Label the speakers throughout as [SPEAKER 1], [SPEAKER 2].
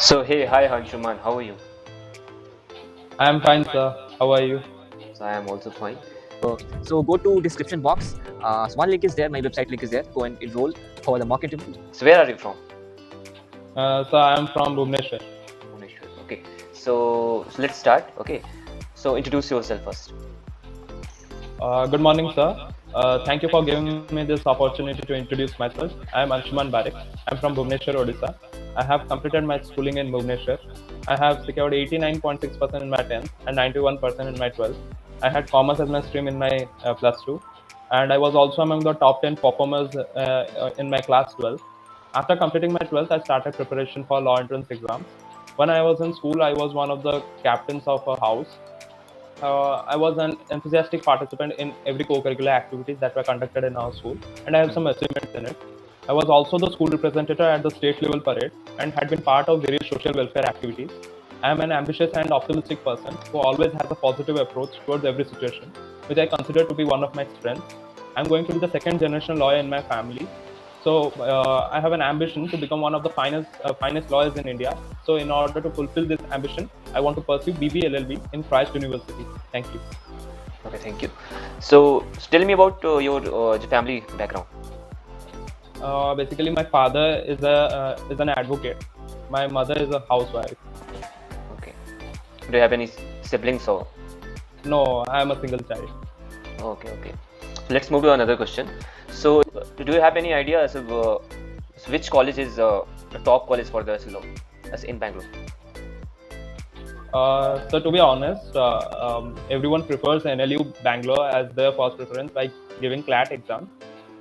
[SPEAKER 1] So hey, hi Hanshuman, how are you?
[SPEAKER 2] I am fine, sir. How are you?
[SPEAKER 1] So I am also fine.
[SPEAKER 3] So go to description box. So one link is there. My website link is there. Go and enroll for the mock interview.
[SPEAKER 1] So where are you from?
[SPEAKER 2] So I am from Bhubaneswar.
[SPEAKER 1] Bhubaneswar. Okay. So let's start. Okay. So introduce yourself first.
[SPEAKER 2] Good morning, sir. Thank you for giving me this opportunity to introduce myself. I am Anshuman Barik. I am from Bhubaneswar, Odisha. I have completed my schooling in Bhubaneswar. I have secured 89.6% in my 10th and 91% in my 12th. I had commerce as my stream in my plus 2, and I was also among the top 10 performers in my class 12. After completing my 12th, I started preparation for law entrance exams. When I was in school, I was one of the captains of a house. I was an enthusiastic participant in every co-curricular activities that were conducted in our school, and I have some achievements in it. I was also the school representative at the state level parade and had been part of various social welfare activities. I am an ambitious and optimistic person who always has a positive approach towards every situation, which I consider to be one of my strengths. I'm going to be the second generation lawyer in my family, so I have an ambition to become one of the finest lawyers in India. So in order to fulfill this ambition, I want to pursue BBLLB in Christ University. Thank you.
[SPEAKER 1] Okay, thank you. So tell me about your family background.
[SPEAKER 2] Basically, my father is an advocate. My mother is a housewife.
[SPEAKER 1] Okay. Do you have any siblings or?
[SPEAKER 2] No, I am a single child.
[SPEAKER 1] Okay, okay. So let's move to another question. So do you have any idea as of which college is the top college for the law as in Bangalore?
[SPEAKER 2] So to be honest, everyone prefers NLU Bangalore as their first preference by giving CLAT exam.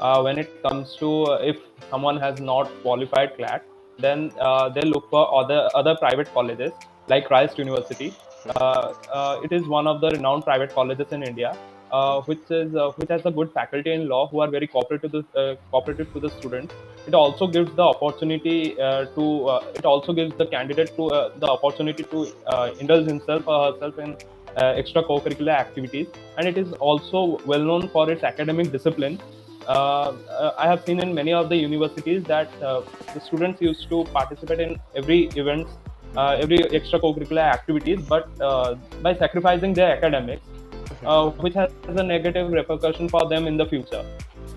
[SPEAKER 2] When it comes to if someone has not qualified CLAT, then they look for other private colleges like Christ University. It is one of the renowned private colleges in India, which has a good faculty in law who are very cooperative to the students. It also gives the opportunity it also gives the candidate to the opportunity to indulge himself or herself in extra co-curricular activities, and it is also well known for its academic discipline. I have seen in many of the universities that the students used to participate in every events, every extra co-curricular activities, but by sacrificing their academics, which has a negative repercussion for them in the future.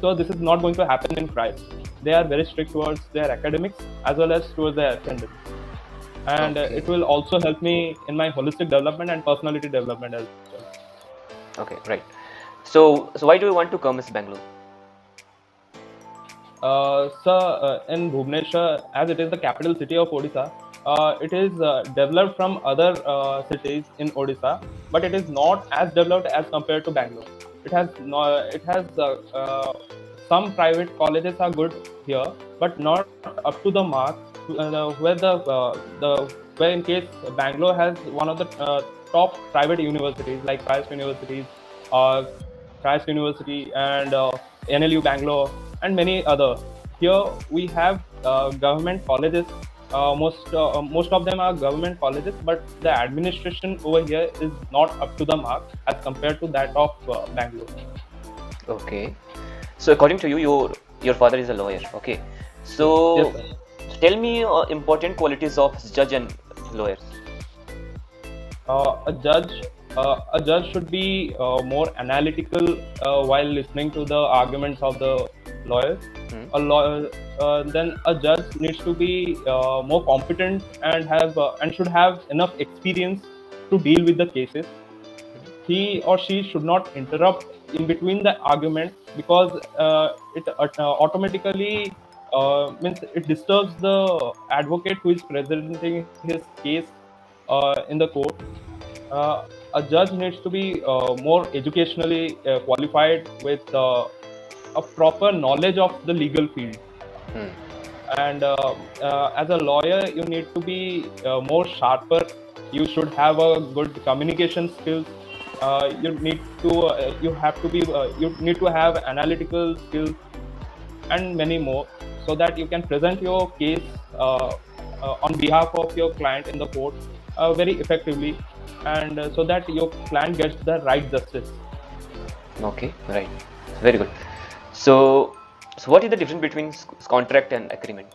[SPEAKER 2] So this is not going to happen in Christ. They are very strict towards their academics as well as towards their attendance, and
[SPEAKER 1] Okay.
[SPEAKER 2] it will also help me in my holistic development and personality development as well.
[SPEAKER 1] Okay, right. So why do you want to come to Bangalore?
[SPEAKER 2] In Bhubaneswar, as it is the capital city of Odisha, it is developed from other cities in Odisha, but it is not as developed as compared to Bangalore. It has some private colleges are good here, but not up to the mark. Where in case Bangalore has one of the top private universities like uh, Christ University, and NLU Bangalore, and many other. Here we have government colleges. Most of them are government colleges, but the administration over here is not up to the mark as compared to that of Bangalore.
[SPEAKER 1] Okay. So according to you, your father is a lawyer. Okay. So
[SPEAKER 2] Yes, sir.
[SPEAKER 1] tell me important qualities of judge and lawyers.
[SPEAKER 2] Uh, a judge a judge should be more analytical while listening to the arguments of the lawyer. A lawyer Then a judge needs to be more competent and should have enough experience to deal with the cases. He or she should not interrupt in between the argument, because it automatically means it disturbs the advocate who is presenting his case in the court. A judge needs to be more educationally qualified with a proper knowledge of the legal field.
[SPEAKER 1] Hmm.
[SPEAKER 2] And as a lawyer, you need to be more sharper. You should have a good communication skills. You need to have analytical skills and many more, so that you can present your case on behalf of your client in the court very effectively, and so that your client gets the right justice.
[SPEAKER 1] Okay, right. Very good. So what is the difference between contract and agreement?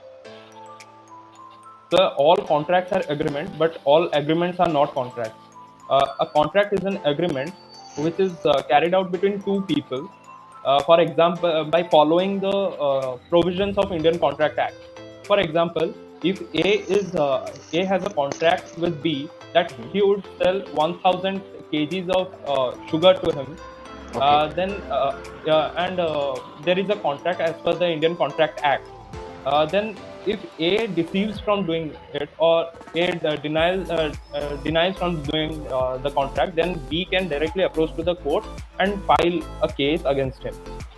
[SPEAKER 2] So all contracts are agreement, but all agreements are not contracts. A contract is an agreement which is carried out between two people. For example, by following the provisions of Indian Contract Act. For example, if A has a contract with B that he would sell 1,000 kgs of sugar to him,
[SPEAKER 1] Okay.
[SPEAKER 2] and there is a contract as per the Indian Contract Act. Then, if A deceives from doing it, or A denies from doing the contract, then B can directly approach to the court and file a case against him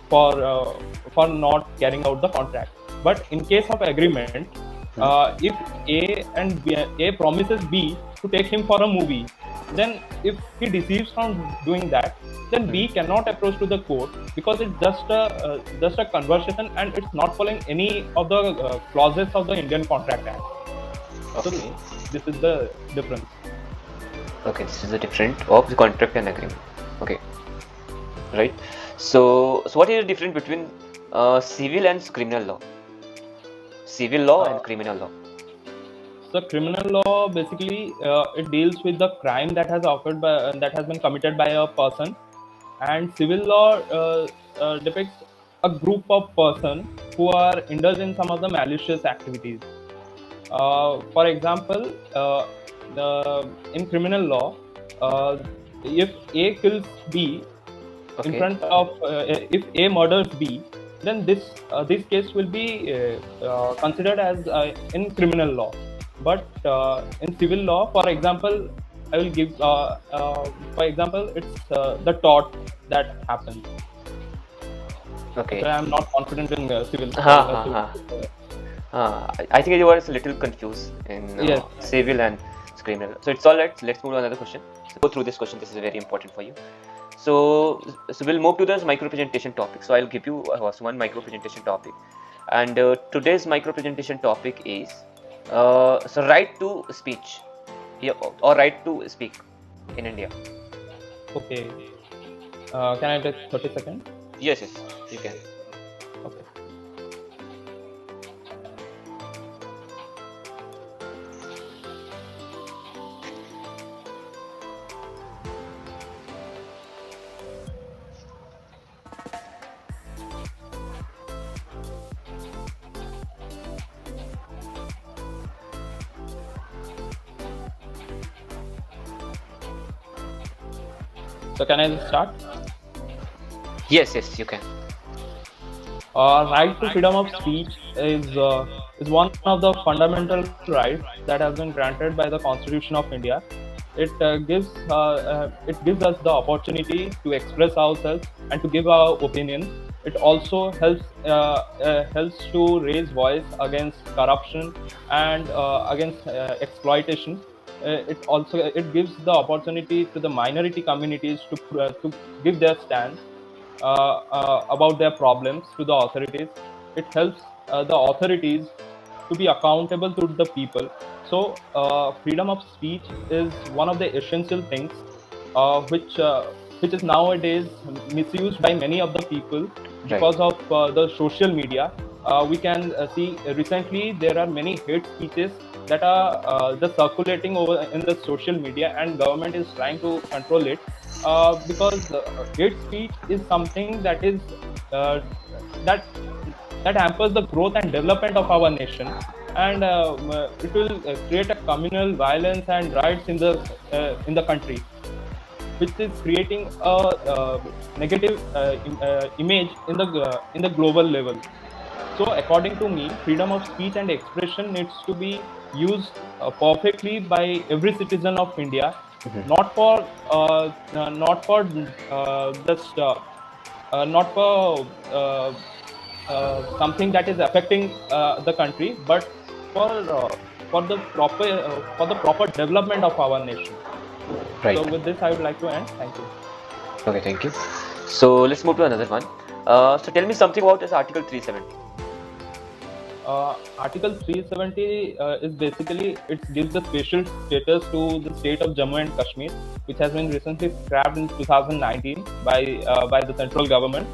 [SPEAKER 2] for not carrying out the contract. But in case of agreement, if A promises B to take him for a movie, then if he deceives from doing that, then B cannot approach to the court, because it's just a conversation and it's not following any of the clauses of the Indian Contract Act. So
[SPEAKER 1] Okay.
[SPEAKER 2] this is the difference.
[SPEAKER 1] Okay, this is the difference of the contract and agreement. Okay, right. So what is the difference between civil and criminal law? Civil law and criminal law.
[SPEAKER 2] So criminal law basically it deals with the crime that has been committed by a person, and civil law depicts a group of person who are indulged in some of the malicious activities. For example, in criminal law, if A kills B in
[SPEAKER 1] Okay.
[SPEAKER 2] front of, if A murders B, then this case will be considered as in criminal law. But in civil law, for example, I will give, for example, it's the tort that happens.
[SPEAKER 1] Okay.
[SPEAKER 2] So I am not confident in civil.
[SPEAKER 1] Ha ha ha. I think you were a little confused in
[SPEAKER 2] Yes.
[SPEAKER 1] civil and criminal. So it's all right. Let's move to another question. So go through this question. This is very important for you. So we'll move to this micro presentation topic. So I'll give you one micro presentation topic, and today's micro presentation topic is so right to speech, yeah, or right to speak in India.
[SPEAKER 2] Okay. Can I take 30 seconds?
[SPEAKER 1] Yes, yes, you can.
[SPEAKER 2] Okay. So can I start?
[SPEAKER 1] Yes, yes, you can.
[SPEAKER 2] Right to freedom of speech is one of the fundamental rights that has been granted by the Constitution of India. It gives us the opportunity to express ourselves and to give our opinion. It also helps to raise voice against corruption and against exploitation. It gives the opportunity to the minority communities to give their stand about their problems to the authorities. It helps the authorities to be accountable to the people. So, freedom of speech is one of the essential things which is nowadays misused by many of the people because of the social media. We can see recently there are many hate speeches that are just circulating over in the social media, and government is trying to control it because hate speech is something that is that that hampers the growth and development of our nation, and it will create a communal violence and riots in the country, which is creating a negative image in the global level. So, according to me, freedom of speech and expression needs to be used perfectly by every citizen of India, not for just not for something that is affecting the country, but for uh, for the proper development of our nation.
[SPEAKER 1] Right.
[SPEAKER 2] So, with this, I would like to end. Thank you.
[SPEAKER 1] Okay, thank you. So let's move to another one. So tell me something about this Article 370.
[SPEAKER 2] Article 370 is basically, it gives the special status to the state of Jammu and Kashmir, which has been recently scrapped in 2019 by the central government.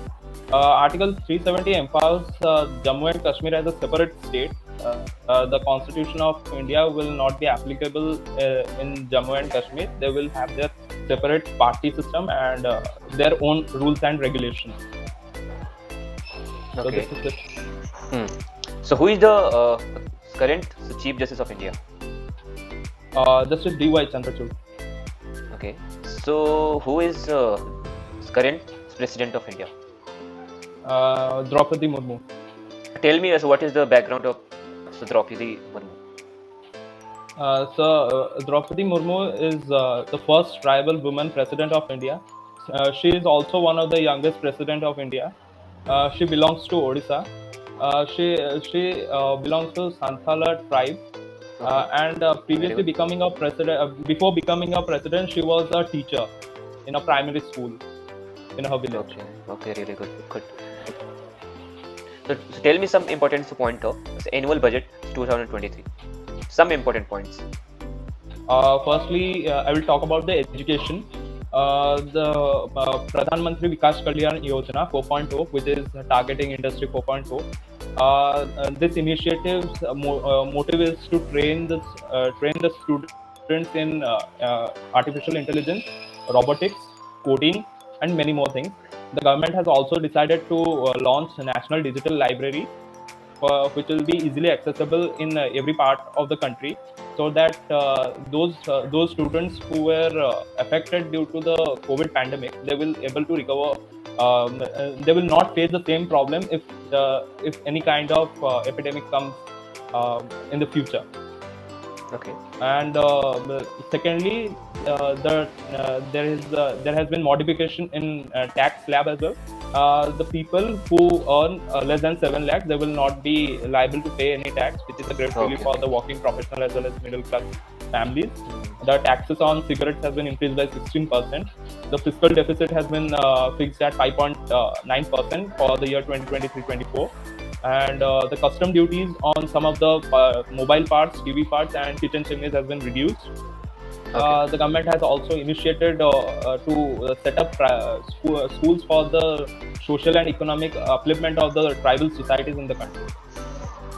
[SPEAKER 2] Article 370 empowers Jammu and Kashmir as a separate state the Constitution of India will not be applicable in Jammu and Kashmir. They will have their separate party system and their own rules and regulations. So
[SPEAKER 1] Okay.
[SPEAKER 2] this is it.
[SPEAKER 1] So who is the current Chief Justice of India?
[SPEAKER 2] This is D.Y. Chandrachud.
[SPEAKER 1] Okay. So who is current President of India?
[SPEAKER 2] Draupadi Murmu.
[SPEAKER 1] Tell me, what is the background of Draupadi Murmu?
[SPEAKER 2] Draupadi Murmu is the first tribal woman president of India. She is also one of the youngest president of India. She belongs to Odisha. She belongs to Santhala tribe. And previously becoming a president, before becoming a president, she was a teacher in a primary school in her village.
[SPEAKER 1] Okay, really good. Good. So tell me some important point of annual budget 2023. Some important points.
[SPEAKER 2] Firstly, I will talk about the education. The Pradhan Mantri Vikas Kalyan Yojana 4.0, which is targeting Industry 4.0. This initiative's motive is to train the students in artificial intelligence, robotics, coding, and many more things. The government has also decided to launch a national digital library, which will be easily accessible in every part of the country, so that those students who were affected due to the COVID pandemic, they will able to recover. They will not face the same problem if any kind of epidemic comes in the future.
[SPEAKER 1] Okay.
[SPEAKER 2] And secondly, there has been modification in tax slab as well. The people who earn less than 7 lakhs, they will not be liable to pay any tax, which is a great relief for the working professional as well as middle class families. The taxes on cigarettes has been increased by 16%. The fiscal deficit has been fixed at 5.9% for the year 2023-24. And the custom duties on some of the mobile parts, TV parts, and kitchen chimneys has been reduced. The government has also initiated to set up schools for the social and economic upliftment of the tribal societies in the country.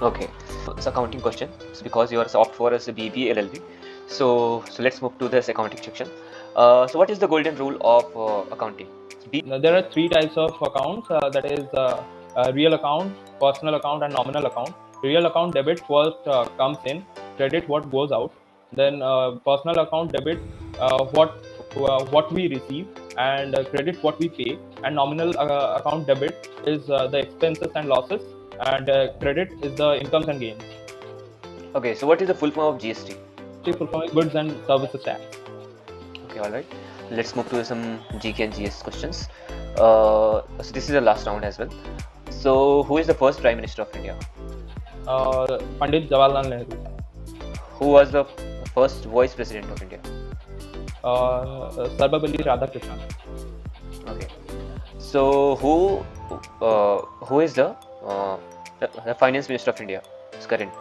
[SPEAKER 1] Okay, so it's accounting question. So because you are opt for as a BBA LLB, so let's move to this accounting section. So what is the golden rule of accounting?
[SPEAKER 2] Now, there are 3 types of accounts. That is real account, personal account, and nominal account. Real account debit first comes in, credit what goes out. Then personal account debit what we receive, and credit what we pay. And nominal account debit is the expenses and losses, and credit is the incomes and gains.
[SPEAKER 1] Okay, so what is the full form of GST?
[SPEAKER 2] Full form is goods and services tax.
[SPEAKER 1] Okay, all right. Let's move to some GK and GS questions. So this is the last round as well. So who is the first Prime Minister of India?
[SPEAKER 2] Pandit Jawaharlal Nehru.
[SPEAKER 1] Who was the first Vice President of India?
[SPEAKER 2] Sarvapalli Radhakrishnan.
[SPEAKER 1] Okay. So who is the Finance Minister of India? It's current.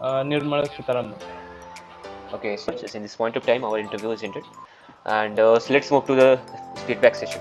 [SPEAKER 2] Nirmala Sitharaman.
[SPEAKER 1] Okay, so in this point of time, our interview is ended, and so let's move to the feedback session.